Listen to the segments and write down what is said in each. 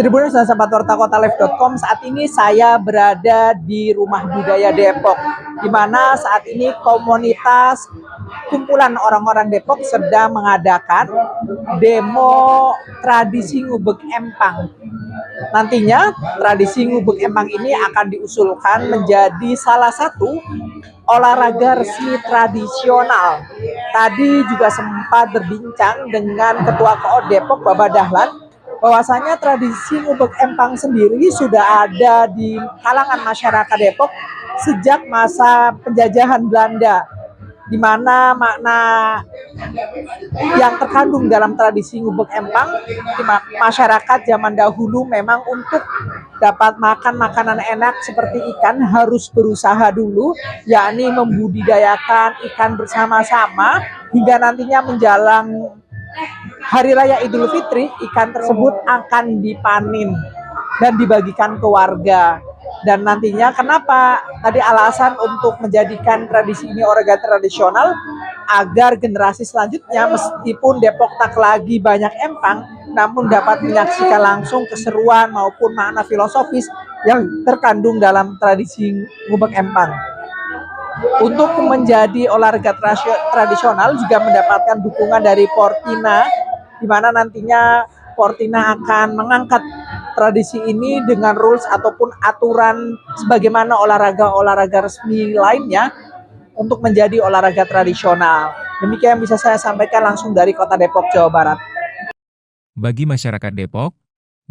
Tribuners dan sahabat warta kotalive.com, saat ini saya berada di Rumah Budaya Depok, di mana saat ini komunitas kumpulan orang-orang Depok sedang mengadakan demo tradisi ngubek empang. Nantinya tradisi ngubek empang ini akan diusulkan menjadi salah satu olahraga resmi tradisional. Tadi juga sempat berbincang dengan Ketua KO Depok, Bapak Dahlan, bahwasanya tradisi ngubek empang sendiri sudah ada di kalangan masyarakat Depok sejak masa penjajahan Belanda, di mana makna yang terkandung dalam tradisi ngubek empang di masyarakat zaman dahulu memang untuk dapat makan makanan enak seperti ikan harus berusaha dulu, yakni membudidayakan ikan bersama-sama hingga nantinya menjelang Hari Raya Idul Fitri, ikan tersebut akan dipanen dan dibagikan ke warga. Dan nantinya kenapa tadi alasan untuk menjadikan tradisi ini olahraga tradisional, agar generasi selanjutnya meskipun Depok tak lagi banyak empang, namun dapat menyaksikan langsung keseruan maupun makna filosofis yang terkandung dalam tradisi ngubek empang. Untuk menjadi olahraga tradisional juga mendapatkan dukungan dari Portina, di mana nantinya Portina akan mengangkat tradisi ini dengan rules ataupun aturan sebagaimana olahraga-olahraga resmi lainnya untuk menjadi olahraga tradisional. Demikian yang bisa saya sampaikan langsung dari Kota Depok, Jawa Barat. Bagi masyarakat Depok,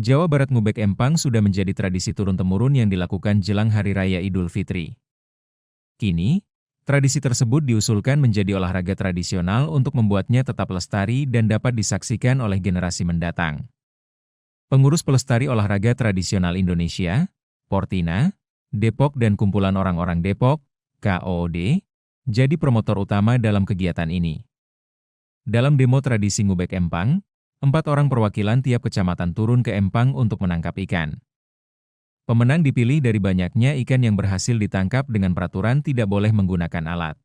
Jawa Barat ngubek empang sudah menjadi tradisi turun-temurun yang dilakukan jelang Hari Raya Idul Fitri. Kini, tradisi tersebut diusulkan menjadi olahraga tradisional untuk membuatnya tetap lestari dan dapat disaksikan oleh generasi mendatang. Pengurus Pelestari Olahraga Tradisional Indonesia, Portina, Depok dan Kumpulan Orang-Orang Depok, KOOD, jadi promotor utama dalam kegiatan ini. Dalam demo tradisi ngubek empang, 4 orang perwakilan tiap kecamatan turun ke empang untuk menangkap ikan. Pemenang dipilih dari banyaknya ikan yang berhasil ditangkap dengan peraturan tidak boleh menggunakan alat.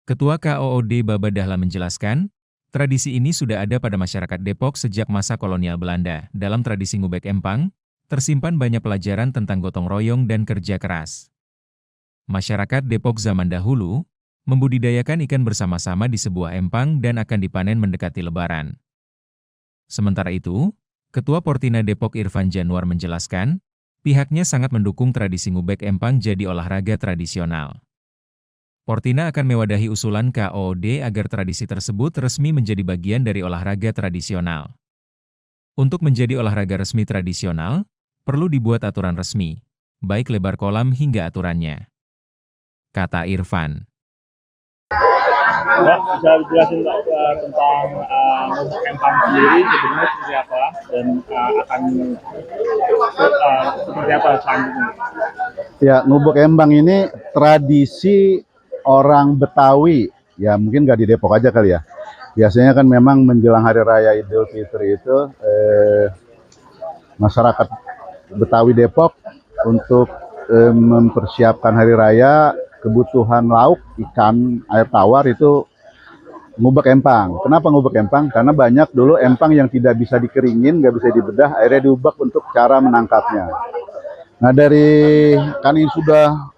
Ketua KOOD Bapak Dahlan menjelaskan, tradisi ini sudah ada pada masyarakat Depok sejak masa kolonial Belanda. Dalam tradisi ngubek empang, tersimpan banyak pelajaran tentang gotong royong dan kerja keras. Masyarakat Depok zaman dahulu membudidayakan ikan bersama-sama di sebuah empang dan akan dipanen mendekati Lebaran. Sementara itu, Ketua Portina Depok Irfan Januar menjelaskan, pihaknya sangat mendukung tradisi ngubek empang jadi olahraga tradisional. Portina akan mewadahi usulan KOOD agar tradisi tersebut resmi menjadi bagian dari olahraga tradisional. Untuk menjadi olahraga resmi tradisional, perlu dibuat aturan resmi, baik lebar kolam hingga aturannya. Kata Irfan. Mbak, bisa dijelasin tentang ngubek empang sendiri sebenarnya seperti apa dan akan seperti apa selanjutnya? Ya, ngubek empang ini tradisi orang Betawi, ya mungkin nggak di Depok aja kali ya. Biasanya kan memang menjelang Hari Raya Idul Fitri itu masyarakat Betawi Depok untuk mempersiapkan Hari Raya, kebutuhan lauk, ikan, air tawar itu ngubek empang. Kenapa ngubek empang? Karena banyak dulu empang yang tidak bisa dikeringin, nggak bisa dibedah, akhirnya diubek untuk cara menangkapnya. Nah dari kan ini sudah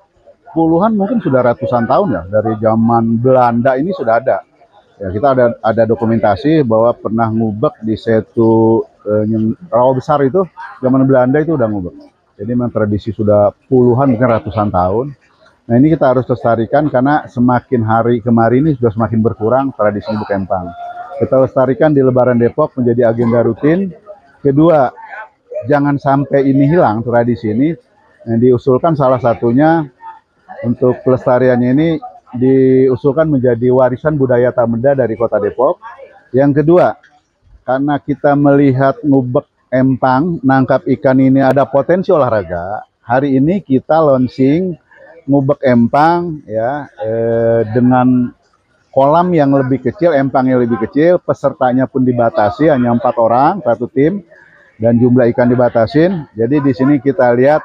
puluhan, mungkin sudah ratusan tahun ya, dari zaman Belanda ini sudah ada. Ya kita ada dokumentasi bahwa pernah ngubek di satu rawa besar itu, zaman Belanda itu udah ngubek. Jadi memang tradisi sudah puluhan, mungkin ratusan tahun. Nah ini kita harus lestarikan karena semakin hari kemarin ini sudah semakin berkurang tradisi ngubek empang. Kita lestarikan di Lebaran Depok menjadi agenda rutin. Kedua, jangan sampai ini hilang tradisi ini. Yang diusulkan salah satunya untuk pelestariannya ini diusulkan menjadi warisan budaya tak benda dari Kota Depok. Yang kedua, karena kita melihat ngubek empang, nangkap ikan ini ada potensi olahraga. Hari ini kita launching ngubek empang ya dengan kolam yang lebih kecil, empang yang lebih kecil, pesertanya pun dibatasi hanya 4 orang satu tim dan jumlah ikan dibatasin. Jadi di sini kita lihat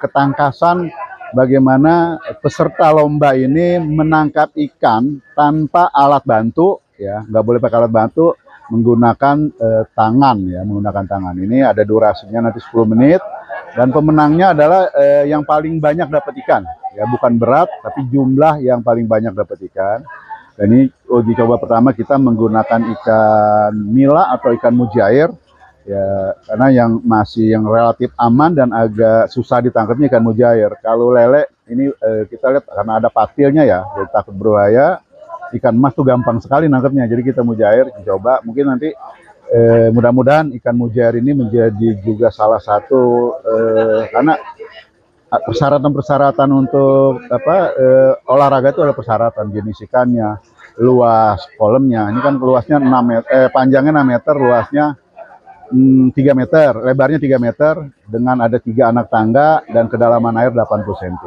ketangkasan bagaimana peserta lomba ini menangkap ikan tanpa alat bantu, ya nggak boleh pakai alat bantu, menggunakan tangan ya, menggunakan tangan. Ini ada durasinya nanti 10 menit dan pemenangnya adalah yang paling banyak dapat ikan. Ya, bukan berat tapi jumlah yang paling banyak dapat ikan. Dan ini uji coba pertama kita menggunakan ikan nila atau ikan mujair. Ya, karena yang relatif aman dan agak susah ditangkapnya ikan mujair. Kalau lele ini kita lihat karena ada patilnya ya, jadi takut berbahaya. Ikan emas tuh gampang sekali nangkapnya. Jadi kita mujair coba. Mungkin nanti mudah-mudahan ikan mujair ini menjadi juga salah satu karena persyaratan-persyaratan untuk olahraga itu ada persyaratan jenis ikannya, luas kolamnya. Ini kan luasnya 6 meter, panjangnya 6 meter, luasnya 3 meter, lebarnya 3 meter dengan ada 3 anak tangga dan kedalaman air 80 cm.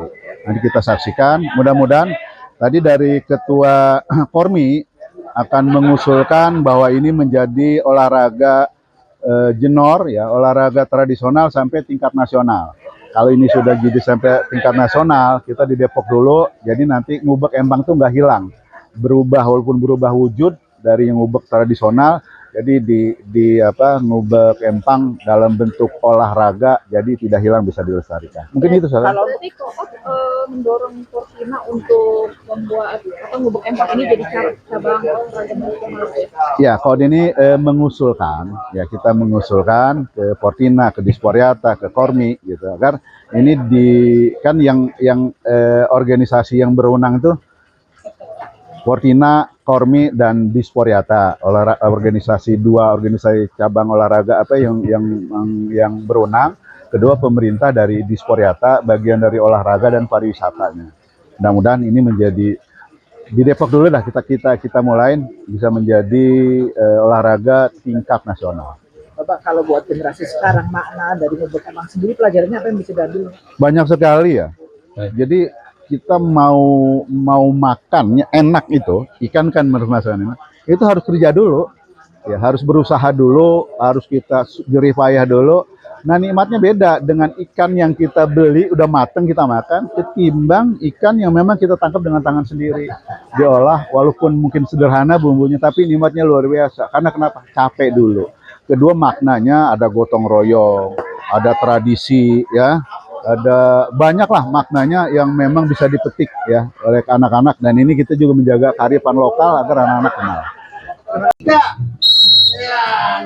Nanti kita saksikan, mudah-mudahan tadi dari Ketua Kormi akan mengusulkan bahwa ini menjadi olahraga jenor ya, olahraga tradisional sampai tingkat nasional. Kalau ini sudah jadi sampai tingkat nasional, kita di Depok dulu, jadi nanti ngubek empang tuh nggak hilang. Berubah walaupun berubah wujud dari yang ngubek tradisional, jadi ngubek empang dalam bentuk olahraga, jadi tidak hilang, bisa dilestarikan. Mungkin itu saja. Kalau nanti Koop mendorong Fortina untuk membuat atau ngubek empang ini jadi cabang olahraga nasional. Ya, kalau ini mengusulkan, ya kita mengusulkan ke Fortina, ke Disporiata, ke Kormi, gitu, agar ini kan yang organisasi yang berwenang itu Fortina, Kormi dan Disporiata, organisasi cabang olahraga yang berwenang. Kedua pemerintah dari Disporiata, bagian dari olahraga dan pariwisatanya. Mudah-mudahan ini menjadi di Depok dulu lah kita mulai bisa menjadi olahraga tingkat nasional. Bapak, kalau buat generasi sekarang makna dari ngubek empang sendiri pelajarannya apa yang bisa diambil? Banyak sekali ya. Jadi kita mau makannya enak itu, ikan kan masalahnya, itu harus kerja dulu, ya harus berusaha dulu, harus kita jerih payah dulu. Nah nikmatnya beda dengan ikan yang kita beli udah mateng kita makan, ketimbang ikan yang memang kita tangkap dengan tangan sendiri, diolah walaupun mungkin sederhana bumbunya, tapi nikmatnya luar biasa. Karena kenapa? Capek dulu. Kedua maknanya ada gotong royong, ada tradisi ya. Ada banyaklah maknanya yang memang bisa dipetik ya oleh anak-anak, dan ini kita juga menjaga kearifan lokal agar anak-anak kenal.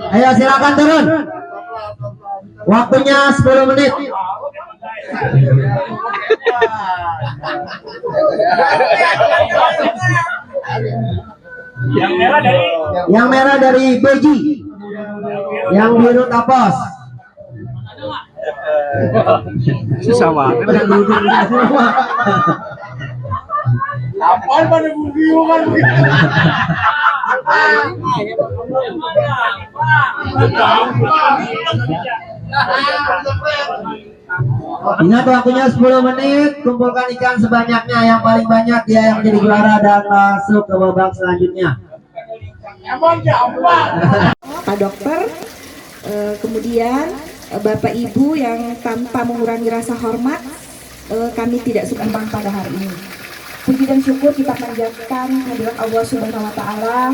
Ayo silakan turun. Waktunya 10 menit. Yang merah dari Beji. Yang biru Tapos. Susah banget. Apaan pada bingungan begitu? Ingat waktunya 10 menit, kumpulkan ikan sebanyaknya, yang paling banyak dia yang menjadi juara dan masuk ke babak selanjutnya. Pak Dokter, kemudian Bapak Ibu yang tanpa mengurangi rasa hormat, kami tidak suka empang pada hari ini. Puji dan syukur kita panjatkan kehadirat Allah Subhanahu wa Ta'ala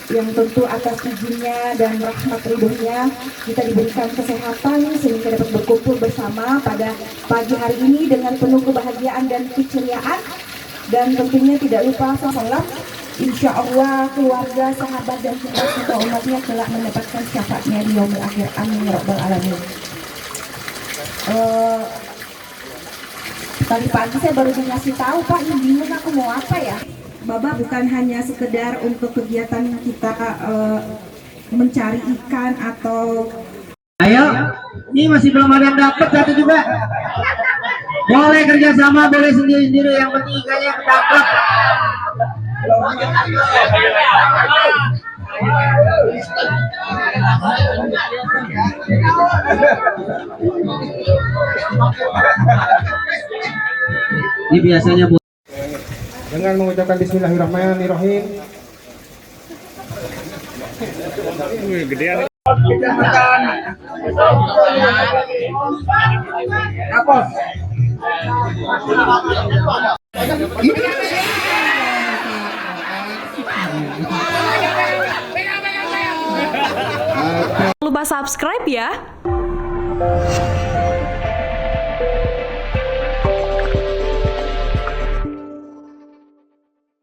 yang tentu atas izinnya dan rahmat ridhonya kita diberikan kesehatan sehingga dapat berkumpul bersama pada pagi hari ini dengan penuh kebahagiaan dan keceriaan, dan tentunya tidak lupa salat. Insya Allah keluarga, sahabat dan kita semua umatnya telah mendapatkan syafaatnya di yaumil akhir. Amin ya rabbal alamin. Tadi pagi saya baru dikasih tahu Pak, ini bingung aku mau apa ya. Baba bukan hanya sekedar untuk kegiatan kita mencari ikan atau. Ayo, ini masih belum ada yang dapat satu juga. Boleh kerjasama, boleh sendiri-sendiri, yang penting ikannya ketangkep. Ini biasanya dengan mengucapkan Bismillahirrahmanirrahim. Gedean. Kapos. Jangan lupa subscribe ya.